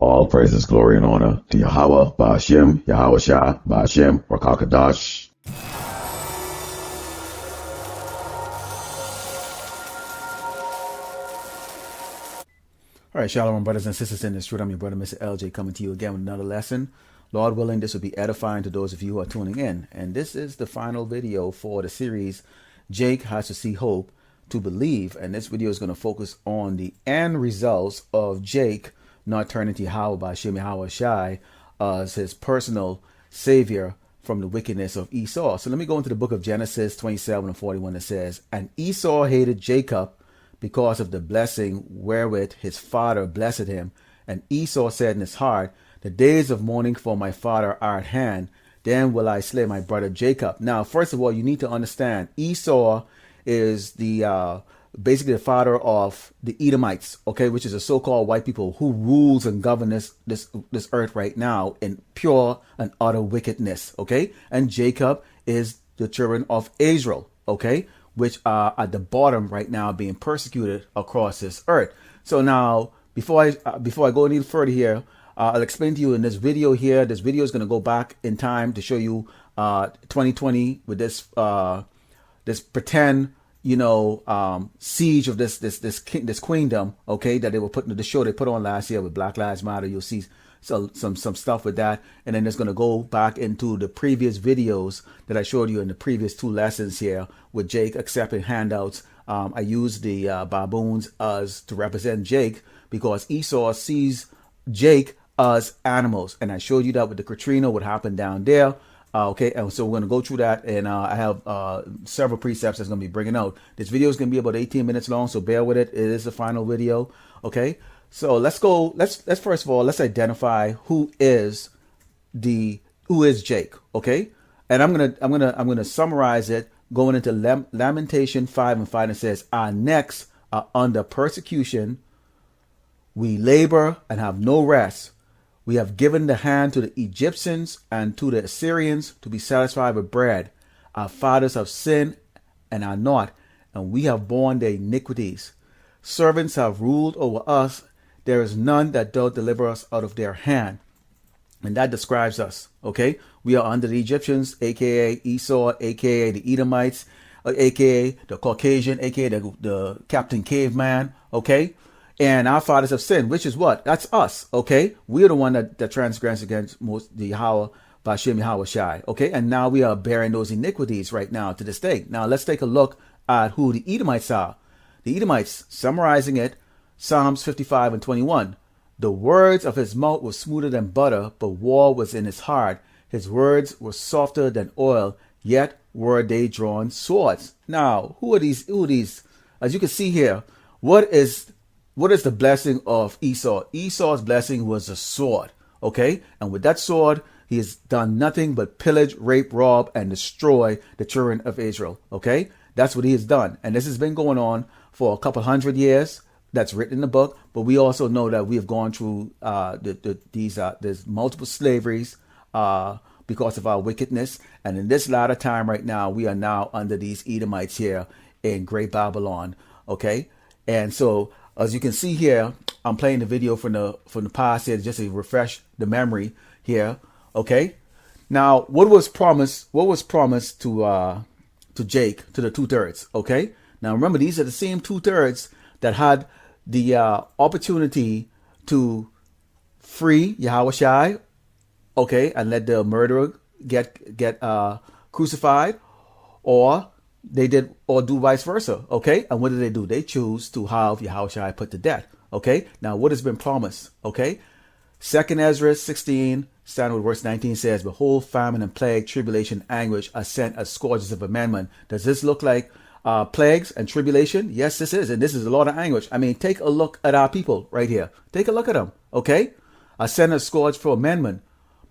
All praises, glory, and honor to Yahweh, Ba'ashem, Yahawashi, Ba'ashem, Rakakadash. All right, shalom, brothers and sisters in this truth. I'm your brother, Mr. LJ, coming to you again with another lesson. Lord willing, this will be edifying to those of you who are tuning in. And this is the final video for the series, Jake Has to See Hope to Believe. And this video is going to focus on the end results of Jake not turning to Yahweh by Shem Yahawashi as his personal savior from the wickedness of Esau. So let me go into the book of Genesis 27 and 41 that says, And Esau hated Jacob because of the blessing wherewith his father blessed him. And Esau said in his heart, The days of mourning for my father are at hand. Then will I slay my brother Jacob. Now, first of all, you need to understand Esau is the basically the father of the Edomites, okay, which is the so-called white people who rules and governs this earth right now in pure and utter wickedness, okay. And Jacob is the children of Israel, okay, which are at the bottom right now being persecuted across this earth. So now, before I go any further here, I'll explain to you in this video here. This video is going to go back in time to show you 2020 with this this pretend, siege of this queendom, okay, that they were putting the show they put on last year with Black Lives Matter. You'll see some stuff with that, and then it's going to go back into the previous videos that I showed you in the previous two lessons here with Jake accepting handouts. I used the baboons as to represent Jake because Esau sees Jake as animals, and I showed you that with the Katrina, what happened down there. Okay, and so we're going to go through that, and I have several precepts that's going to be bringing out. This video is going to be about 18 minutes long, so bear with it. It is the final video. Okay, so let's go. Let's first of all, let's identify who is Jake. Okay, and I'm gonna summarize it going into Lamentation 5 and 5. It says, Our necks are under persecution. We labor and have no rest. We have given the hand to the Egyptians and to the Assyrians to be satisfied with bread. Our fathers have sinned and are not, and we have borne their iniquities. Servants have ruled over us. There is none that doth deliver us out of their hand. And that describes us, okay? We are under the Egyptians, a.k.a. Esau, a.k.a. the Edomites, a.k.a. the Caucasian, a.k.a. the Captain Caveman, okay? And our fathers have sinned, which is what? That's us, okay? We are the one that transgressed against the Yahweh, Ba'ashem Yahawashi, okay? And now we are bearing those iniquities right now to this day. Now let's take a look at who the Edomites are. The Edomites, summarizing it, Psalms 55 and 21. The words of his mouth were smoother than butter, but war was in his heart. His words were softer than oil, yet were they drawn swords. Now, who are these? As you can see here, what is the blessing of Esau? Esau's blessing was a sword, okay? And with that sword, he has done nothing but pillage, rape, rob, and destroy the children of Israel, okay? That's what he has done. And this has been going on for a couple hundred years. That's written in the book. But we also know that we have gone through there's multiple slaveries because of our wickedness. And in this latter time right now, we are now under these Edomites here in Great Babylon, okay? And so, as you can see here, I'm playing the video from the past here just to refresh the memory here. Okay. Now, what was promised to Jake, to the 2/3? Okay. Now remember, these are the same 2/3 that had the opportunity to free Yahawashi, okay, and let the murderer get crucified, or they did, or do vice versa, okay? And what did they do? They choose to have Yahawashi put to death, okay? Now, what has been promised, okay? 2nd Ezra 16, starting with verse 19 says, Behold, famine and plague, tribulation, anguish are sent as scourges of amendment. Does this look like plagues and tribulation? Yes, this is. And this is a lot of anguish. I mean, take a look at our people right here. Take a look at them, okay? Are sent as scourge for amendment.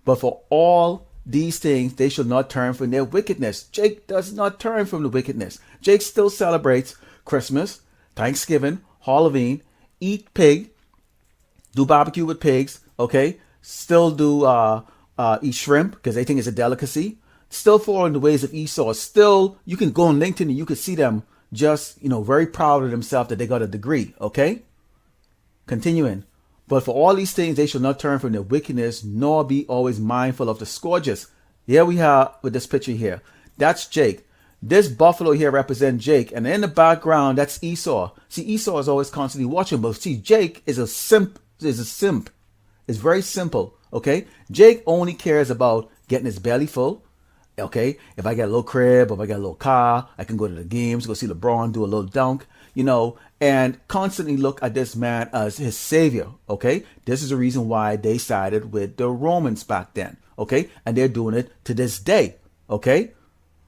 But for all these things, they shall not turn from their wickedness. Jake does not turn from the wickedness. Jake still celebrates Christmas, Thanksgiving, Halloween, eat pig, do barbecue with pigs, okay? Still do eat shrimp because they think it's a delicacy. Still following the ways of Esau. Still, you can go on LinkedIn and you can see them just, very proud of themselves that they got a degree, okay? Continuing. But for all these things, they shall not turn from their wickedness, nor be always mindful of the scourges. Here we are with this picture here. That's Jake. This buffalo here represents Jake. And in the background, that's Esau. See, Esau is always constantly watching. But see, Jake is a simp. It's very simple. Okay? Jake only cares about getting his belly full. Okay? If I get a little crib, if I get a little car, I can go to the games, go see LeBron, do a little dunk, and constantly look at this man as his savior. Okay? This is the reason why they sided with the Romans back then. Okay? And they're doing it to this day. Okay?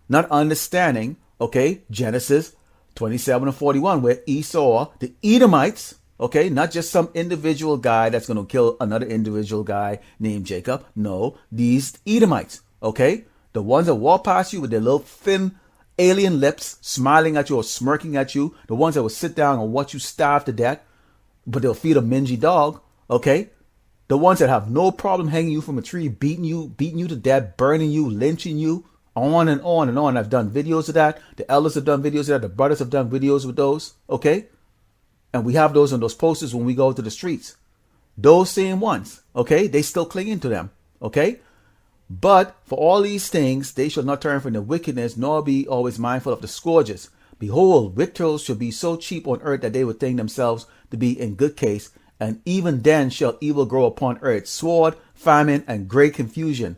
Not understanding, okay, Genesis 27 and 41, where Esau, the Edomites, okay, not just some individual guy that's going to kill another individual guy named Jacob. No, these Edomites, okay, the ones that walk past you with their little thin alien lips, smiling at you or smirking at you, the ones that will sit down and watch you starve to death, but they'll feed a mangy dog, okay, the ones that have no problem hanging you from a tree, beating you to death, burning you, lynching you, on and on and on. I've done videos of that. The elders have done videos of that. The brothers have done videos with those. Okay? And we have those on those posters when we go to the streets. Those same ones. Okay? They still cling to them. Okay? But for all these things, they shall not turn from their wickedness, nor be always mindful of the scourges. Behold, victuals shall be so cheap on earth that they would think themselves to be in good case. And even then shall evil grow upon earth, sword, famine, and great confusion.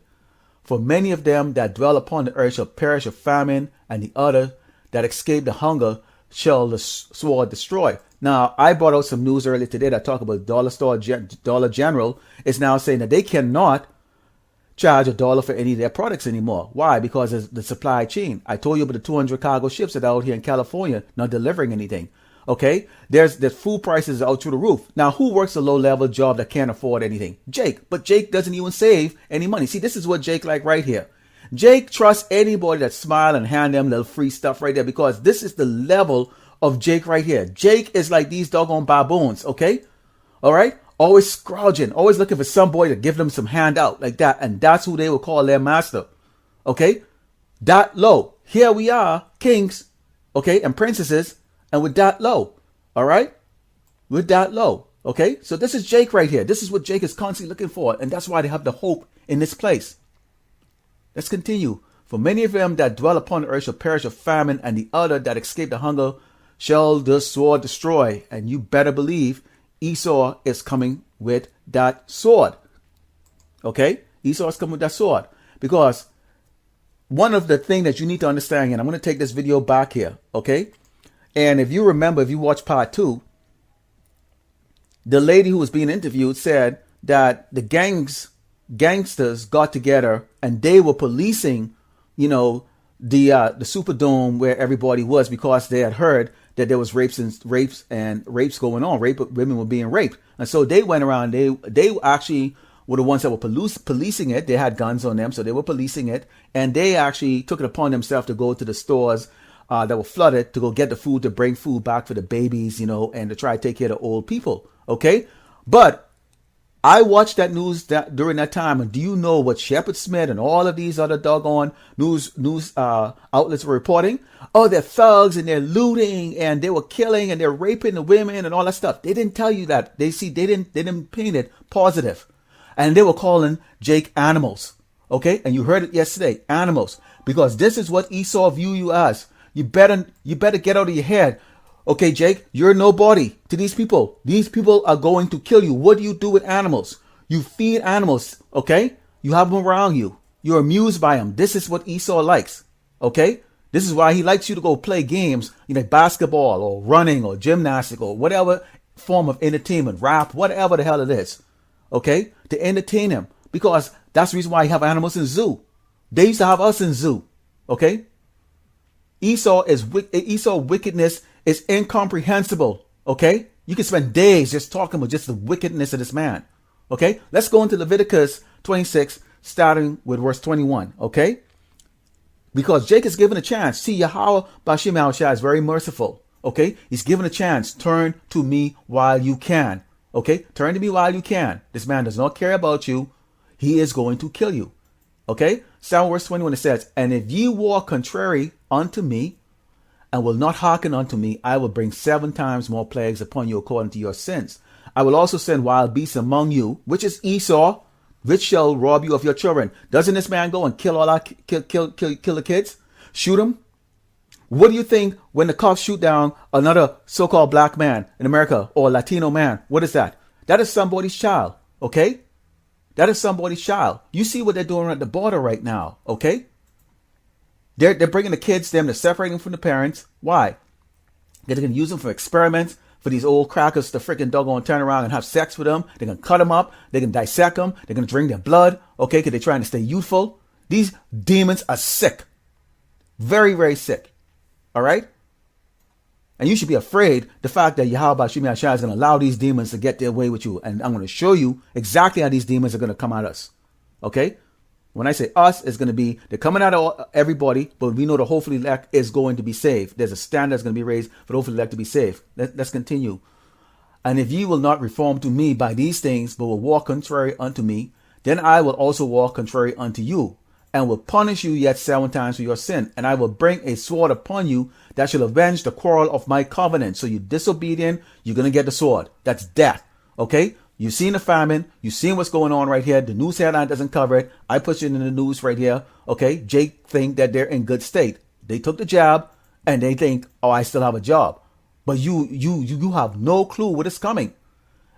For many of them that dwell upon the earth shall perish of famine, and the other that escape the hunger shall the sword destroy. Now, I brought out some news earlier today that talk about Dollar General is now saying that they cannot charge $1 for any of their products anymore. Why? Because of the supply chain. I told you about the 200 cargo ships that are out here in California not delivering anything. Okay, there's food prices out through the roof. Now, who works a low-level job that can't afford anything? Jake. But Jake doesn't even save any money. See, this is what Jake like right here. Jake trusts anybody that smile and hand them little free stuff right there, because this is the level of Jake right here. Jake is like these doggone baboons, okay? All right? Always scrounging, always looking for somebody to give them some handout like that, and that's who they will call their master, okay? That low. Here we are, kings, okay, and princesses, and with that low, all right? With that low, okay? So this is Jake right here. This is what Jake is constantly looking for, and that's why they have the hope in this place. Let's continue. For many of them that dwell upon the earth shall perish of famine, and the other that escape the hunger shall the sword destroy. And you better believe Esau is coming with that sword, okay? Esau is coming with that sword, because one of the things that you need to understand, and I'm going to take this video back here, okay? And if you remember, if you watch part 2, the lady who was being interviewed said that the gangsters got together and they were policing, the Superdome where everybody was, because they had heard that there was rapes going on. Women were being raped, and so they went around. They actually were the ones that were policing it. They had guns on them, so they were policing it, and they actually took it upon themselves to go to the stores that were flooded to go get the food, to bring food back for the babies, and to try to take care of the old people. Okay. But I watched that news during that time. And do you know what Shepard Smith and all of these other doggone news outlets were reporting? Oh, they're thugs and they're looting and they were killing and they're raping the women and all that stuff. They didn't tell you that. They didn't paint it positive. And they were calling Jake animals. Okay. And you heard it yesterday, animals, because this is what Esau view you as. You better get out of your head. Okay, Jake, you're nobody to these people. These people are going to kill you. What do you do with animals? You feed animals, okay? You have them around you. You're amused by them. This is what Esau likes, okay? This is why he likes you to go play games, basketball or running or gymnastics or whatever form of entertainment, rap, whatever the hell it is, okay? To entertain him, because that's the reason why you have animals in zoo. They used to have us in zoo, okay? Esau wickedness is incomprehensible, okay? You can spend days just talking about just the wickedness of this man, okay? Let's go into Leviticus 26, starting with verse 21, okay? Because Jake is given a chance. See, Yahawashi is very merciful, okay? He's given a chance. Turn to me while you can, okay? Turn to me while you can. This man does not care about you. He is going to kill you, okay? Psalm verse 21, it says, and if ye walk contrary unto me, and will not hearken unto me, I will bring 7 times more plagues upon you according to your sins. I will also send wild beasts among you, which is Esau, which shall rob you of your children. Doesn't this man go and kill all our kill the kids? Shoot them? What do you think when the cops shoot down another so-called black man in America or Latino man? What is that? That is somebody's child, okay? That is somebody's child. You see what they're doing at the border right now, okay? They're bringing the kids, they're separating them from the parents. Why? They're going to use them for experiments, for these old crackers to freaking doggone turn around and have sex with them. They're going to cut them up. They're going to dissect them. They're going to drink their blood, okay, because they're trying to stay youthful. These demons are sick. Very, very sick. All right? And you should be afraid the fact that Yahawashi is going to allow these demons to get their way with you. And I'm going to show you exactly how these demons are going to come at us. Okay? When I say us, it's going to be, they're coming out of everybody, but we know the hopefully elect is going to be saved. There's a standard that's going to be raised for the hopefully elect to be saved. Let's continue. And if ye will not reform to me by these things, but will walk contrary unto me, then I will also walk contrary unto you, and will punish you yet 7 times for your sin. And I will bring a sword upon you that shall avenge the quarrel of my covenant. So you're disobedient, you're going to get the sword. That's death. Okay? You've seen the famine. You've seen what's going on right here. The news headline doesn't cover it. I put it in the news right here. Okay? Jake think that they're in good state. They took the jab and they think, oh, I still have a job. But you have no clue what is coming.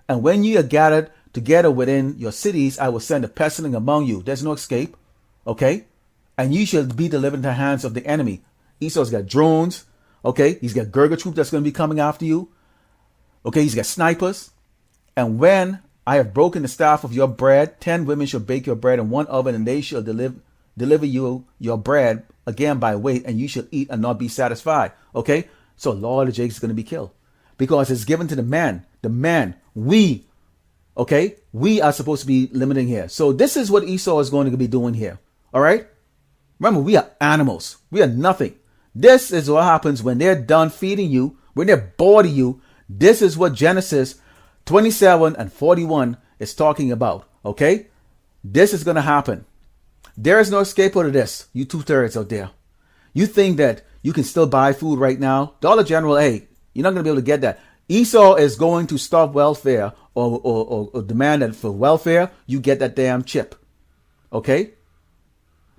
And when ye are gathered together within your cities, I will send a pestilence among you. There's no escape. Okay? And ye shall be delivered into the hands of the enemy. Esau's got drones. Okay? He's got Gurga troop that's going to be coming after you. Okay? He's got snipers. And when I have broken the staff of your bread, 10 women shall bake your bread in one oven, and they shall deliver you your bread again by weight, and you shall eat and not be satisfied. Okay? So Lord of Jake is going to be killed. Because it's given to the man. The man. We. Okay? We are supposed to be limiting here. So this is what Esau is going to be doing here. All right? Remember, we are animals. We are nothing. This is what happens when they're done feeding you, when they're bored of you. This is what Genesis 27 and 41 is talking about. Okay? This is going to happen. There is no escape out of this. You 2/3 out there. You think that you can still buy food right now? Dollar General, hey, you're not going to be able to get that. Esau is going to stop welfare or demand that for welfare, you get that damn chip. Okay?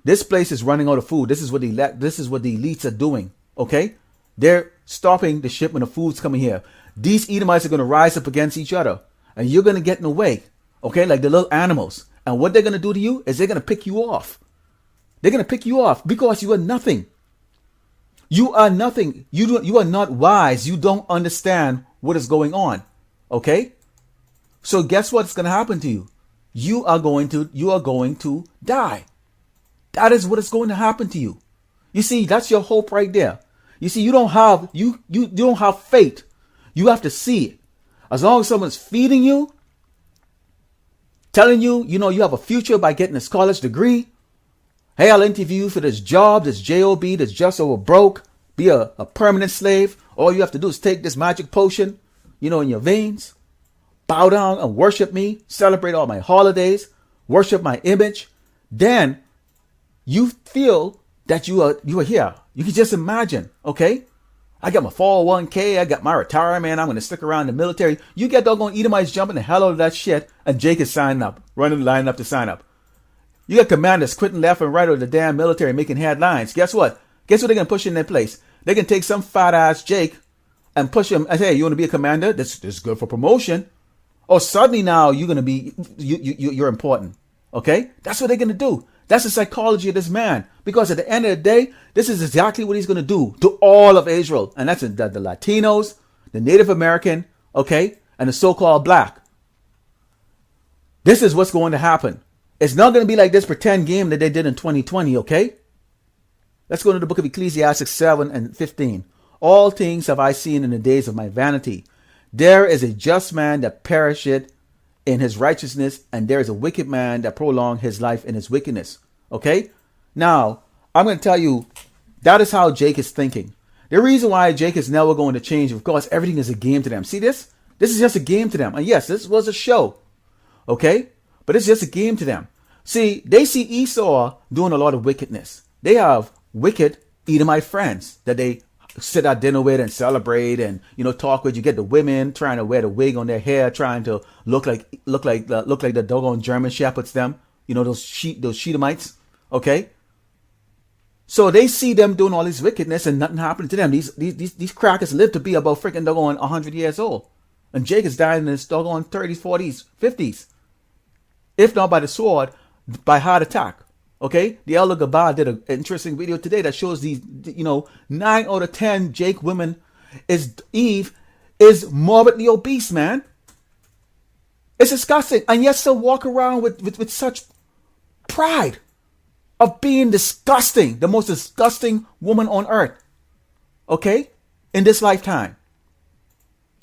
This place is running out of food. This is what the elites are doing. Okay? They're stopping the shipment of foods coming here. These Edomites are going to rise up against each other. And you're going to get in the way. Okay? Like the little animals. And what they're going to do to you is they're going to pick you off. They're going to pick you off because you are nothing. You are nothing. You are not wise. You don't understand what is going on. Okay? So guess what's going to happen to you? You are going to die. That is what is going to happen to you. You see, that's your hope right there. You see, you don't have faith. You have to see it. As long as someone's feeding you, telling you, you have a future by getting this college degree. Hey, I'll interview you for this job, this job, that's just over broke. Be a permanent slave. All you have to do is take this magic potion, in your veins. Bow down and worship me. Celebrate all my holidays. Worship my image. Then you feel that you are here. You can just imagine, okay? I got my 401k. I got my retirement. I'm going to stick around in the military. You get doggone Edomites jumping the hell out of that shit, and Jake is signing up, running the line up to sign up. You got commanders quitting left and right of the damn military, making headlines. Guess what? Guess what they're going to push in their place? They can take some fat ass Jake and push him and say, hey, you want to be a commander? This is good for promotion. Or suddenly now you're going to be, you're important. Okay? That's what they're going to do. That's the psychology of this man. Because at the end of the day, this is exactly what he's going to do to all of Israel. And that's the Latinos, the Native American, okay, and the so-called black. This is what's going to happen. It's not going to be like this pretend game that they did in 2020, okay? Let's go to the book of Ecclesiastes 7 and 15. All things have I seen in the days of my vanity. There is a just man that perisheth in his righteousness, and there is a wicked man that prolong his life in his wickedness. Okay? Now, I'm going to tell you, that is how Jake is thinking. The reason why Jake is never going to change, of course, everything is a game to them. See this? This is just a game to them. And yes, this was a show. Okay? But it's just a game to them. See, they see Esau doing a lot of wickedness. They have wicked Edomite friends that they sit at dinner with and celebrate and talk with. You get the women trying to wear the wig on their hair, trying to look like the doggone German shepherds. Them, those Shedemites. Okay. So they see them doing all this wickedness and nothing happening to them. These crackers live to be about freaking doggone 100 years old, and Jake is dying in his doggone 30s, 40s, 50s, if not by the sword, by heart attack. Okay, the Elder Gabar did an interesting video today that shows these, 9 out of 10 Jake women Eve is morbidly obese, man. It's disgusting, and yet still walk around with such pride of being disgusting, the most disgusting woman on earth. Okay, in this lifetime,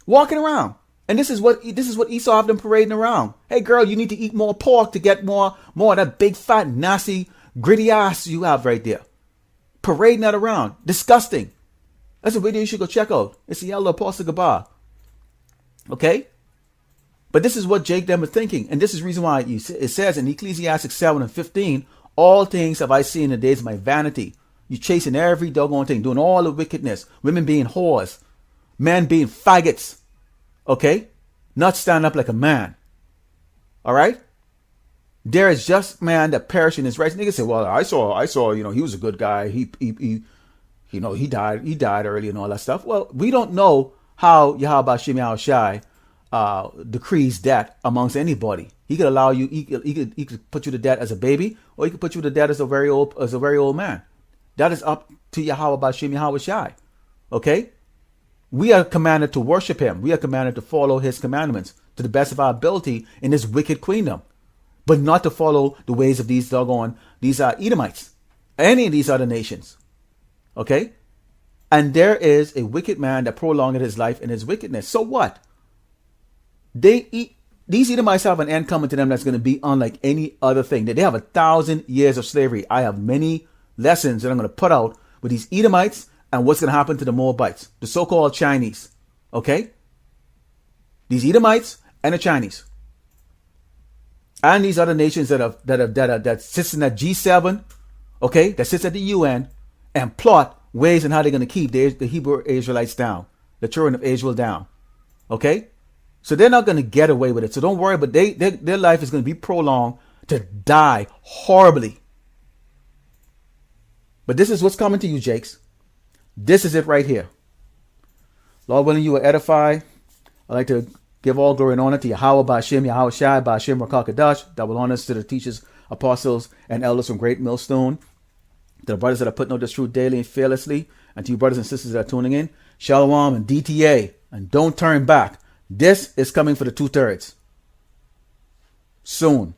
walking around. And this is what Esau have them parading around. Hey girl, you need to eat more pork to get more of that big fat nasty gritty ass you have right there. Parading that around. Disgusting. That's a video you should go check out. It's the Elder Apostle Gabar. Okay? But this is what Jake them are thinking. And this is the reason why it says in Ecclesiastes 7:15, all things have I seen in the days of my vanity. You're chasing every doggone thing, doing all the wickedness. Women being whores. Men being faggots. Okay? Not stand up like a man. All right? There is just man that perish in his rights. Niggas say, well, I saw, he was a good guy. He died early and all that stuff. Well, we don't know how Yahawashi decrees death amongst anybody. He could allow you, he could put you to death as a baby, or he could put you to death as a very old man. That is up to Yahawashi. Okay? We are commanded to worship him. We are commanded to follow his commandments to the best of our ability in this wicked queendom, but not to follow the ways of these Edomites, any of these other nations. Okay? And there is a wicked man that prolonged his life in his wickedness. So what? These Edomites have an end coming to them that's going to be unlike any other thing. They have 1,000 years of slavery. I have many lessons that I'm going to put out with these Edomites and what's going to happen to the Moabites, the so-called Chinese. Okay? These Edomites and the Chinese. And these other nations that sits in that G7, okay, that sits at the UN and plot ways on how they're going to keep the Hebrew Israelites down, the children of Israel down. Okay? So they're not going to get away with it. So don't worry, but their life is going to be prolonged to die horribly. But this is what's coming to you, Jakes. This is it right here. Lord willing, you will edify. I'd like to give all glory and honor to Yahweh, Ba'ashem, Yahawashi, Ba'ashem, Rakakadash. Double honors to the teachers, apostles, and elders from Great Millstone. To the brothers that are putting out this truth daily and fearlessly. And to you brothers and sisters that are tuning in. Shalom and DTA. And don't turn back. This is coming for the 2/3. Soon.